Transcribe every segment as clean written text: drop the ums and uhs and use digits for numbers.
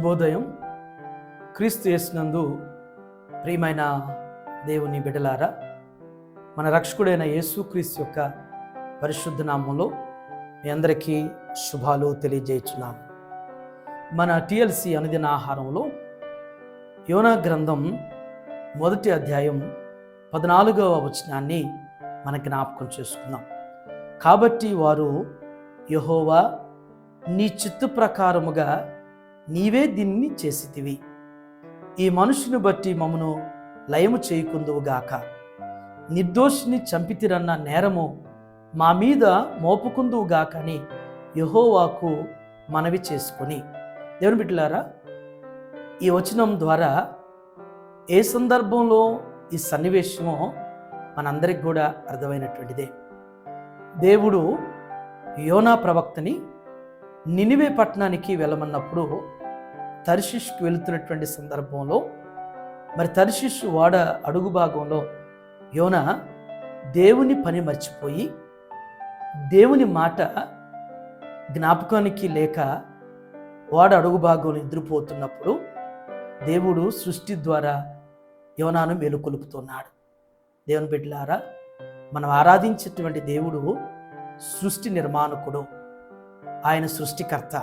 శుభోదయం. క్రీస్తు యేసునందు ప్రియమైన దేవుని బిడ్డలారా, మన రక్షకుడైన యేసుక్రీస్తు యొక్క పరిశుద్ధ నామంలో మీ అందరికీ శుభాలు తెలియజేస్తున్నాను. మన టిఎల్సి అనుదిన ఆహారంలో యోనా గ్రంథం 1వ అధ్యాయం 14వ వచనాన్ని మన జ్ఞాపకం చేసుకుందాం. కాబట్టి వారు, యెహోవా, నీ చిత్త ప్రకారముగా నీవే దీన్ని చేసితివి. ఈ మనుషుని బట్టి మమ్మను లయము చేయకుందువుగాక. నిర్దోషిని చంపితిరన్న నేరము మా మీద మోపుకుందువుగాక అని యెహోవాకు మనవి చేసుకొని. దేవుని బిడ్డలారా, ఈ వచనం ద్వారా ఏ సందర్భంలో ఈ సన్నివేశమో మనందరికి కూడా అర్థమైనటువంటిదే. దేవుడు యోనా ప్రవక్తని నినివే పట్టణానికి వెళ్ళమన్నప్పుడు తర్షీషుకు వెళుతున్నటువంటి సందర్భంలో, మరి తర్షీషు వాడ అడుగు భాగంలో యోనా దేవుని పని మర్చిపోయి దేవుని మాట జ్ఞాపకానికి లేక వాడ అడుగు భాగంలో నిద్రపోతున్నప్పుడు దేవుడు సృష్టి ద్వారా యోనాను మేలుకొలుపుతున్నాడు. దేవుని బిడ్డలారా, మనం ఆరాధించేటువంటి దేవుడు సృష్టి నిర్మాణకుడు, ఆయన సృష్టికర్త.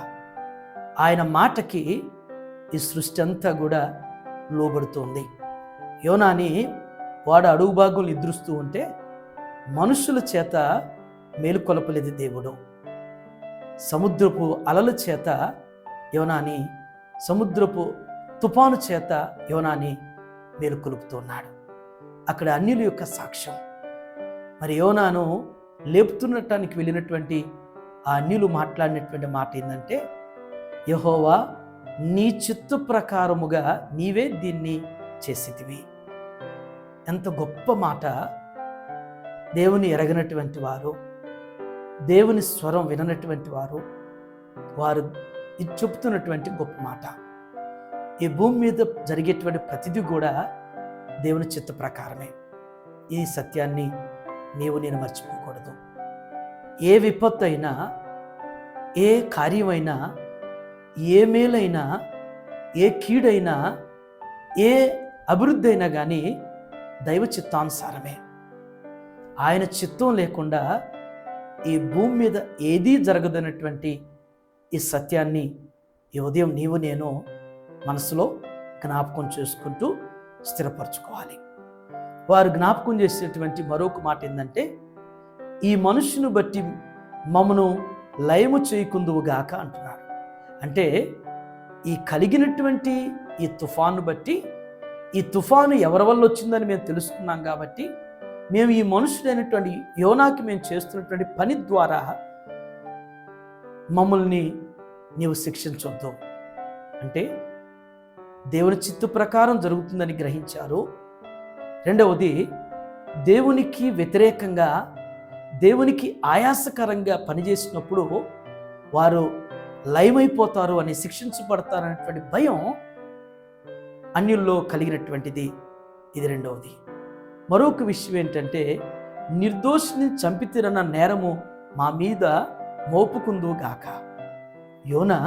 ఆయన మాటకి ఈ సృష్టి అంతా కూడా లోబడుతుంది. యోనాని వాడు అడుగు భాగంలో నిద్రిస్తూ ఉంటే మనుషుల చేత మేలుకొలపలేదు దేవుడు. సముద్రపు అలల చేత యోనాని, సముద్రపు తుఫాను చేత యోనాని మేలుకొలుపుతున్నాడు. అక్కడ అన్యుల యొక్క సాక్ష్యం. మరి యోనాను లేపుతున్నటానికి వెళ్ళినటువంటి ఆ అన్యులు మాట్లాడినటువంటి మాట ఏంటంటే, యెహోవా, నీ చిత్త ప్రకారముగా నీవే దీన్ని చేసితివి. ఎంత గొప్ప మాట! దేవుని ఎరగనటువంటి వారు, దేవుని స్వరం విననటువంటి వారు ఇది చెబుతున్నటువంటి గొప్ప మాట. ఈ భూమి మీద జరిగేటువంటి ప్రతిదీ కూడా దేవుని చిత్త ప్రకారమే. ఈ సత్యాన్ని నేను మర్చిపోకూడదు. ఏ విపత్తు అయినా, ఏ కార్యమైనా, ఏ మేలైనా, ఏ కీడైనా, ఏ అభివృద్ధి అయినా కానీ దైవ చిత్తానుసారమే. ఆయన చిత్తం లేకుండా ఈ భూమి మీద ఏదీ జరగదన్నటువంటి ఈ సత్యాన్ని ఈ ఉదయం నేను మనసులో జ్ఞాపకం చేసుకుంటూ స్థిరపరచుకోవాలి. వారు జ్ఞాపకం చేసేటువంటి మరొక మాట ఏంటంటే, ఈ మనుషుని బట్టి మమ్మను లయము చేయకుందువుగాక అంటున్నాడు. అంటే ఈ కలిగినటువంటి ఈ తుఫాను బట్టి, ఈ తుఫాను ఎవరి వల్ల వచ్చిందని మేము తెలుసుకున్నాం కాబట్టి, మేము ఈ మనుషుడైనటువంటి యోనాకి మేము చేస్తున్నటువంటి పని ద్వారా మమ్మల్ని నీవు శిక్షించొద్దు. అంటే దేవుని చిత్త ప్రకారం జరుగుతుందని గ్రహించారు. రెండవది, దేవునికి వ్యతిరేకంగా, దేవునికి ఆయాసకరంగా పనిచేసినప్పుడు వారు లయమైపోతారు అని, శిక్షించబడతారనేటువంటి భయం అన్యుల్లో కలిగినటువంటిది. ఇది రెండవది. మరొక విషయం ఏంటంటే, నిర్దోషిని చంపితిరన్న నేరము మా మీద మోపుకుందుగాక. యోనా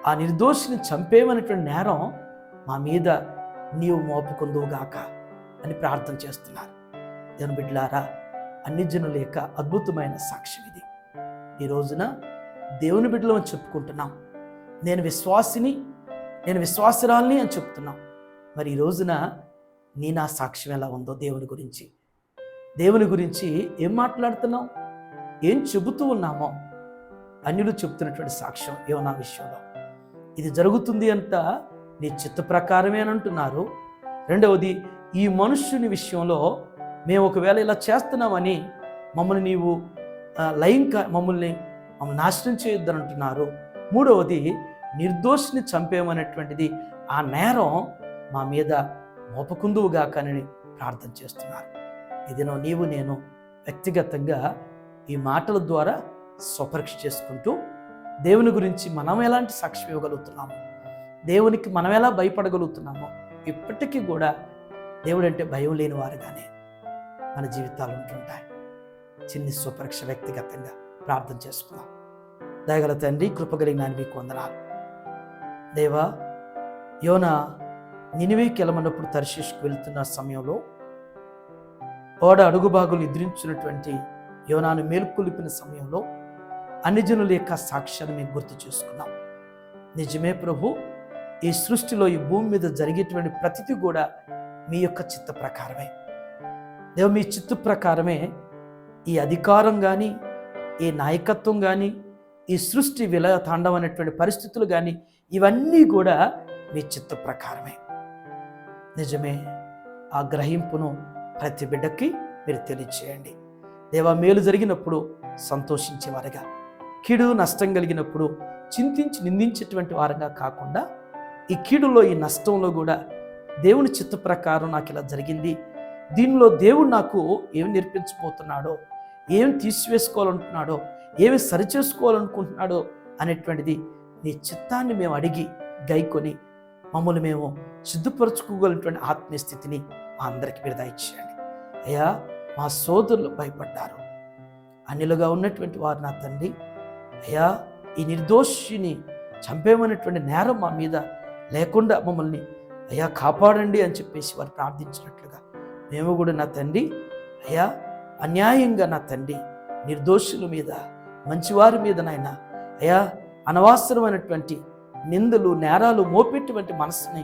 ఆ నిర్దోషిని చంపేమనేటువంటి నేరం మా మీద నీవు మోపుకుందువుగాక అని ప్రార్థన చేస్తున్నారు. దేవుని బిడ్డలారా, అన్ని జనుల యొక్క అద్భుతమైన సాక్ష్యం ఇది. ఈ రోజున దేవుని బిడ్డలు అని చెప్పుకుంటున్నాం. నేను విశ్వాసిని, నేను విశ్వాసురాల్ని అని చెప్తున్నాం. మరి ఈ రోజున నా సాక్ష్యం ఎలా ఉందో దేవుని గురించి ఏం మాట్లాడుతున్నాం, ఏం చెబుతూ ఉన్నామో అన్యులు చెబుతున్నటువంటి సాక్ష్యం యోనా విషయంలో. ఇది జరుగుతుంది అంట నీ చిత్త ప్రకారమే అని అంటున్నారు. రెండవది, ఈ మనుష్యుని విషయంలో మేము ఒకవేళ ఇలా చేస్తున్నామని మమ్మల్ని నీవు మమ్మల్ని నాశనం చేయొద్దని అంటున్నారు. మూడవది, నిర్దోషిని చంపేమనేటువంటిది ఆ నేరం మా మీద మోపకుందువుగాకని ప్రార్థన చేస్తున్నారు. ఇదినో నేను వ్యక్తిగతంగా ఈ మాటల ద్వారా స్వపరీక్ష చేసుకుంటూ దేవుని గురించి మనం ఎలాంటి సాక్ష్యం ఇవ్వగలుగుతున్నామో, దేవునికి మనం ఎలా భయపడగలుగుతున్నామో, ఇప్పటికీ కూడా దేవుడు అంటే భయం లేని వారుగానే మన జీవితాలు ఉంటుంటాయి. చిన్ని స్వపరీక్ష వ్యక్తిగతంగా ప్రార్థన చేసుకుందాం. దయగల తండ్రి, కృపగలిగిన మీకు వందనాలు. దేవా, యోనా నినివేకి వెళ్ళమన్నప్పుడు తర్షీష్కు వెళ్తున్న సమయంలో ఓడ అడుగుబాగులు నిద్రించినటువంటి యోనాను మేల్కొలిపిన సమయంలో అన్ని జనుల యొక్క సాక్ష్యాన్ని మేము గుర్తు చేసుకున్నాం. నిజమే ప్రభు, ఈ సృష్టిలో ఈ భూమి మీద జరిగేటువంటి ప్రతిదీ కూడా మీ యొక్క చిత్త ప్రకారమే. దేవ, మీ చిత్త ప్రకారమే ఈ అధికారం కానీ, ఈ నాయకత్వం కానీ, ఈ సృష్టి తాండవం అనేటువంటి పరిస్థితులు కానీ, ఇవన్నీ కూడా మీ చిత్త ప్రకారమే. నిజమే, ఆ గ్రహింపును ప్రతి బిడ్డకి మీరు తెలియచేయండి. దేవా, మేలు జరిగినప్పుడు సంతోషించేవారుగా, కీడు నష్టం కలిగినప్పుడు చింతించి నిందించేటువంటి వారుగా కాకుండా, ఈ కీడులో ఈ నష్టంలో కూడా దేవుని చిత్త ప్రకారం నాకు ఇలా జరిగింది, దీనిలో దేవుడు నాకు ఏమి నేర్పించబోతున్నాడో, ఏమి తీసివేసుకోవాలనుకుంటున్నాడో, ఏమి సరిచేసుకోవాలనుకుంటున్నాడో అనేటువంటిది నీ చిత్తాన్ని మేము అడిగి గైకొని మమ్మల్ని మేము సిద్ధపరచుకోగలిగినటువంటి ఆత్మీయ స్థితిని మా అందరికీ మీరు దయచేయండి. అయ్యా, మా సోదరులు భయపడ్డారు, అన్యులుగా ఉన్నటువంటి వారు నా తండ్రి, అయ్యా ఈ నిర్దోషిని చంపేమనేటువంటి నేరం మా మీద లేకుండా మమ్మల్ని అయ్యా కాపాడండి అని చెప్పేసి వారు ప్రార్థించినట్లుగా మేము కూడా నా తండ్రి, అయ్యా అన్యాయంగా నా తండ్రి నిర్దోషుల మీద, మంచివారి మీద నాయన అయ్యా అనవసరమైనటువంటి నిందలు నేరాలు మోపేటువంటి మనసుని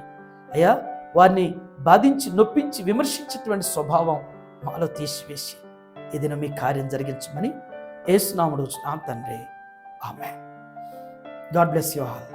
అయ్యా వారిని బాధించి నొప్పించి విమర్శించేటువంటి స్వభావం మాలో తీసివేసి ఏదైనా మీ కార్యం జరిగించమని యేసు నామములో తండ్రి, ఆమేన్. God bless you all.